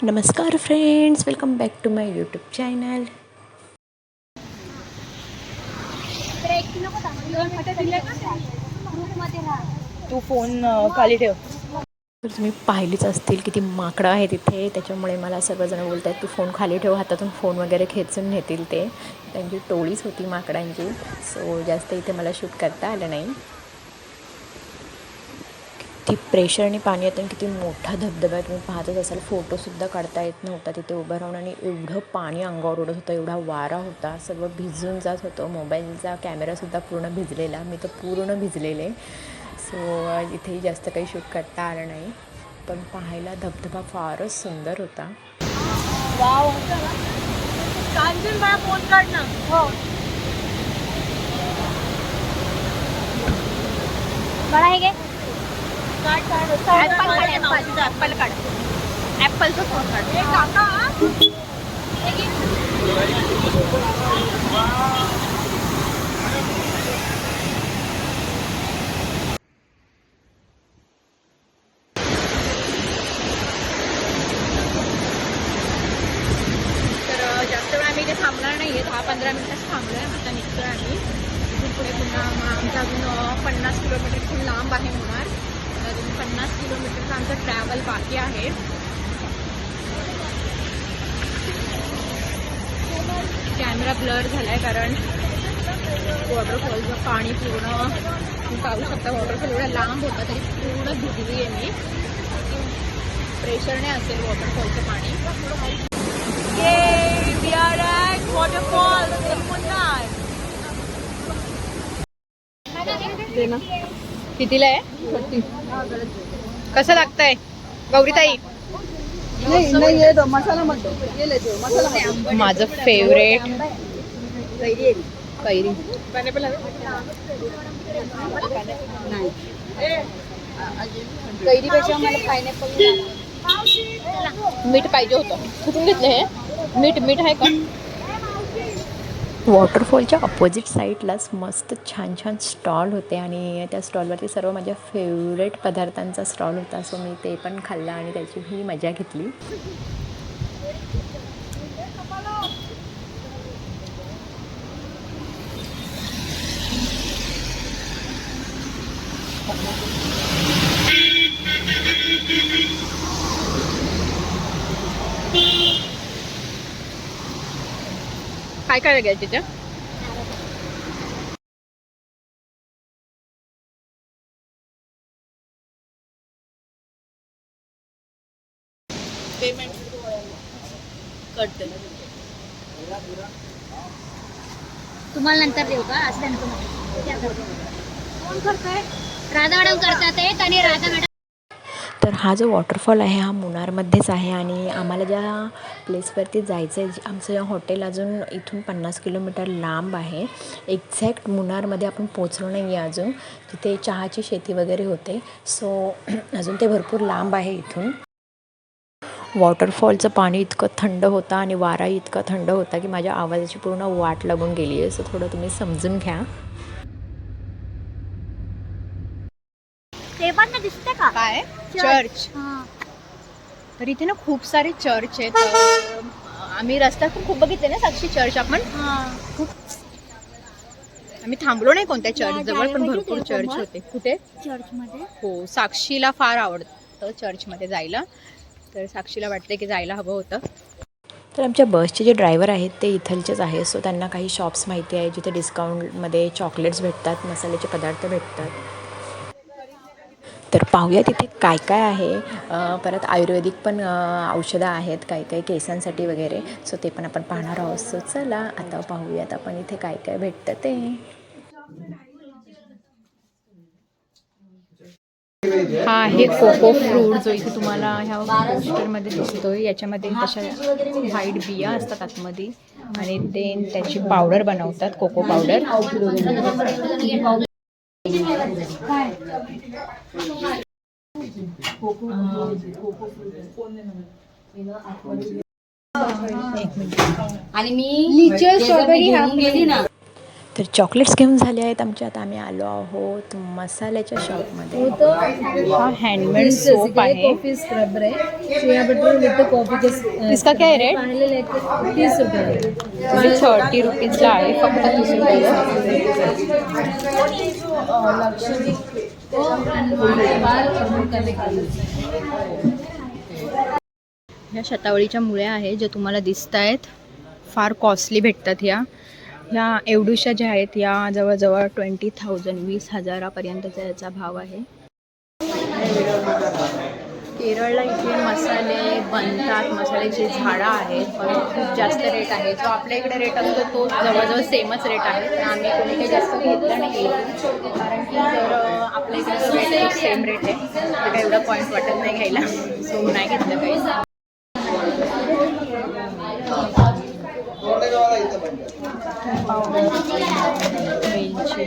नमस्कार friends, welcome back to my YouTube channel. तू phone खाली ठेव. तर तुम्ही पाहिलीच असतील किती माकडं आहे तिथे. त्याच्यामुळे मला सगळेजण बोलत आहेत तू फोन खाली ठेव, हातातून फोन वगैरे खेचून नेतील. ते त्यांची टोळीच होती माकडांची. सो जास्त इथे मला शूट करता आलं नाही. किती प्रेशरने पाणी येतं आणि किती मोठा धबधबा आहे. तुम्ही पाहतच असाल. फोटोसुद्धा काढता येत नव्हता तिथे उभं राहून. आणि एवढं पाणी अंगावर उडत होतं, एवढा वारा होता, सगळं भिजून जात होतं. मोबाईलचा कॅमेरासुद्धा पूर्ण भिजलेला, मी तर पूर्ण भिजलेले. सो इथेही जास्त काही शूट करता आलं नाही. पण पाहायला धबधबा फारच सुंदर होता. वाव, कांचन मला फोन काढ ना. हो, बड़ा है क्या? ऍपल काढ. ऍपलचा फोन काढ. तर जास्त वेळ आम्ही इथे थांबणार नाहीये. 10-15 मिनिटच थांबलोय. आता निघतोय आम्ही इथून पुढे. पुन्हा आमचं अजून 50 किलोमीटर खूप लांब आहे मुन्नार. अजून 50 किलोमीटरचा आमचं ट्रॅव्हल बाकी आहे. कॅमेरा ब्लर झालाय कारण वॉटरफॉलचं पाणी पूर्ण, तुम्ही पाहू शकता. वॉटरफॉल एवढा लांब होता तरी पूर्ण भिजली आहे मी. प्रेशरने असेल वॉटरफॉलचं पाणी. We are at waterfall in Munnar. कितीला आहे? 30. कसं लागतंय गौरीताई? माझं फेवरेट कैरी. कैरीपेक्षा मला पायनॅपल. मीठ पाहिजे होतं. कुठून घेतलं हे मीठ? मीठ आहे का? वॉटरफॉलच्या अपोजिट साईडलाच मस्त छान छान स्टॉल होते. आणि त्या स्टॉलवरती सर्व माझ्या फेवरेट पदार्थांचा स्टॉल होता. सो मी ते पण खाल्लं आणि त्याचीही मजा घेतली. काय काय लागेल तिथे? पेमेंट करते. तुम्हाला नंतर देऊ का? असं त्यांचं कोण करतंय? राधा मॅडम करतात आहेत. आणि राधा मॅडम. तर हा जो वॉटरफॉल आहे हा मुन्नारमध्येच आहे. आणि आम्हाला ज्या प्लेसवरती जायचं आहे, आमचं हॉटेल अजून इथून 50 किलोमीटर लांब आहे. एक्झॅक्ट मुन्नारमध्ये आपण पोचलो नाही आहे अजून. तिथे चहाची शेती वगैरे होते. सो अजून ते भरपूर लांब आहे इथून. वॉटरफॉलचं पाणी इतकं थंड होतं आणि वाराही इतका थंड होता की माझ्या आवाजाची पूर्ण वाट लागून गेली आहे. सो थोडं तुम्ही समजून घ्या. ते पण दिसते का? काय चर्च? तर इथे ना खूप सारे चर्च आहेत. आम्ही रस्त्यात पण खूप बघितले ना साक्षी चर्च. आपण खूप आम्ही थांबलो नाही कोणत्या चर्च जवळ, पण भरपूर चर्च होते. कुठे? चर्च मध्ये. हो, साक्षीला फार आवडतं चर्चमध्ये जायला. तर साक्षीला वाटते की जायला हवं होतं. तर आमच्या बसचे जे ड्रायव्हर आहेत ते इथलचेच आहेत. सो त्यांना काही शॉप्स माहिती आहे जिथे डिस्काउंटमध्ये चॉकलेट्स भेटतात, मसाल्याचे पदार्थ भेटतात. तर पाहूया तिथे काय काय आहे. परत आयुर्वेदिक पण औषधं आहेत, काही काही केसांसाठी वगैरे. सो ते पण आपण पाहणार आहोत. सो चला आता पाहूयात आपण इथे काय काय भेटतं ते. हा आहे कोको फ्रूट, जो इथे तुम्हाला ह्या पोस्टरमध्ये दिसतोय. याच्यामध्ये तशा व्हाईट बिया असतात आतमध्ये आणि ते त्याची पावडर बनवतात, कोको पावडर. आणि मी लिचर स्ट्रॉबेरी हाफ गेली ना. तर चॉकलेट्स घेऊन झाले आहेत आमचे. आता आम्ही आलो आहोत मसाल्याच्या शॉपमध्ये. हा हँडमेड सोप आहे. कॉफी स्क्रबर है, शिया बटर विद कॉफी के इसका क्या है रेट? पहले लेके 30 रुपये. 30 रुपीजला आहे, फक्त 30 रुपये. ह्या शतावळीच्या मुळ्या आहेत ज्या तुम्हाला दिसत आहेत, फार कॉस्टली भेटतात. ह्या एवढूशा ज्या आहेत या जवळजवळ 20,000 20,000पर्यंतचा याचा भाव आहे. केरळला इथे मसाले बनतात, मसाल्याची झाडं आहेत, पण खूप जास्त रेट आहे. जो आपल्या इकडे रेट असतो तो जवळजवळ सेमच रेट आहे. तर आम्ही कोणी काही जास्त घेतलं नाही, कारण की जर आपल्या इकडे जो रेट आहे सेम रेट आहे तर काही एवढा पॉईंट वाटत नाही घ्यायला, सो नाही घेतलं काही. वेलची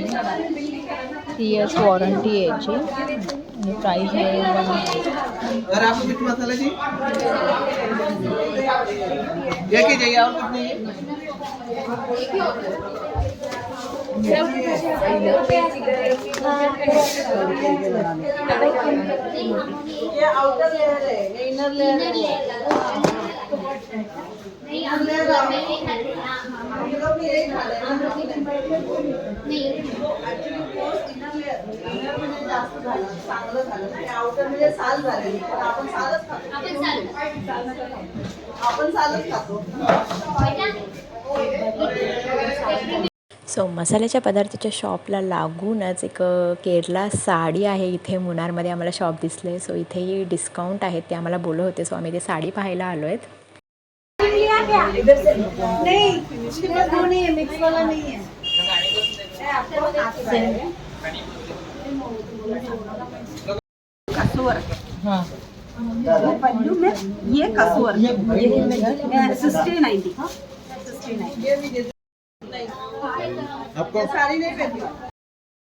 3 इयर्स वॉरंटी आहे याची आणि प्राईस आहे 1. अगर आपको कितना मसाला चाहिए एक ही चाहिए और कुछ नहीं है. ये आउटर लेयर है, ये इनर लेयर है. हम लोग भी यही खा रहे हैं. इनर मध्ये जास्त झालं, चांगलं झालं नाही. आउटर मध्ये साल झालेली, पण आपण सालच खातो. आपण सालच खातो. सो मसाल्याच्या पदार्थाच्या शॉपला लागूनच एक केरला साडी आहे. इथे मुन्नारमध्ये आम्हाला शॉप दिसले. सो इथेही डिस्काउंट आहेत, ते आम्हाला बोलत होते. सो आम्ही ते साडी पाहायला आलो आहेत. नहीं, उसके पास वो नहीं है, मिक्स वाला नहीं है. कसूर. हाँ. पल्लू में ये कसूर. ये 60-90. आपको साड़ी नहीं पहनती.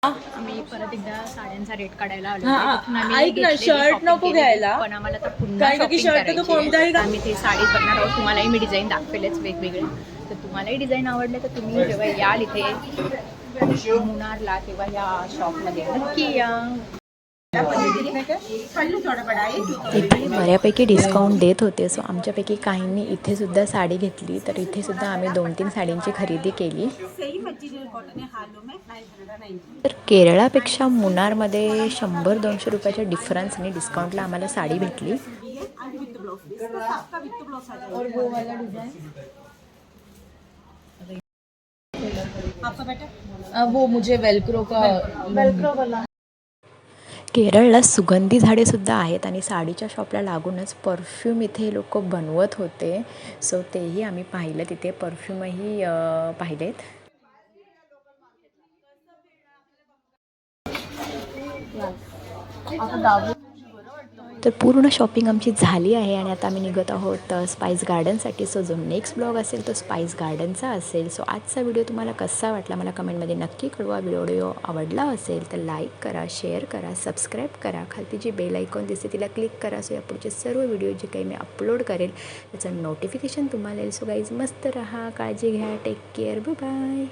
आम्ही परत एकदा साड्यांचा रेट काढायला आलो. हा, तिथून आम्ही ऐक ना, घेतलेली शर्ट shopping नको केलेली, घ्यायला. पण आम्हाला तर पुन्हा कारण की shopping शर्ट तर करायची कोणताही आहे. घाल. आम्ही ते साडीज बघणार आहोत. तुम्हालाही मी डिझाईन दाखवेलच वेगवेगळे. तर तुम्हालाही डिझाईन आवडले तर तुम्ही जेव्हा याल इथे मुन्नारला तेव्हा या शॉपमध्ये नक्की या. पल्लू थोड़ा बड़ा है. इथे बऱ्यापैकी डिस्काउंट देत होते. सो आमच्यापैकी काहींनी इथे सुद्धा साडी घेतली. तर इथे सुद्धा आम्ही 2-3 साडींची खरेदी केली. तर केरळापेक्षा मुन्नारमध्ये 100-200 रुपयाच्या डिफरन्सने डिस्काउंटला आम्हाला साडी भेटली. वो मुझे वेलक्रो वाला. केरळला सुगंधी झाडे सुद्धा आहेत आणि साडीच्या शॉपला लागूनच परफ्यूम इथे लोक बनवत होते. सो तेही आम्ही पाहिलं. तिथे परफ्यूमही पाहिलेत. तर पूर्ण शॉपिंग आमची झाली आहे आणि आता आम्ही निघत आहोत स्पाइस गार्डनसाठी. सो जो नेक्स्ट ब्लॉग असेल तो स्पाइस गार्डनचा असेल. सो आजचा व्हिडिओ तुम्हाला कसा वाटला मला कमेंटमध्ये नक्की कळवा. व्हिडिओ आवडला असेल तर लाईक करा, शेअर करा, सबस्क्राईब करा. खालती जी बेल आयकॉन दिसते तिला क्लिक करा. सो या पुढचे सर्व व्हिडिओ जे काही मी अपलोड करेल त्याचं नोटिफिकेशन तुम्हाला येईल. सो गाईज मस्त राहा, काळजी घ्या, टेक केअर, बाय बाय.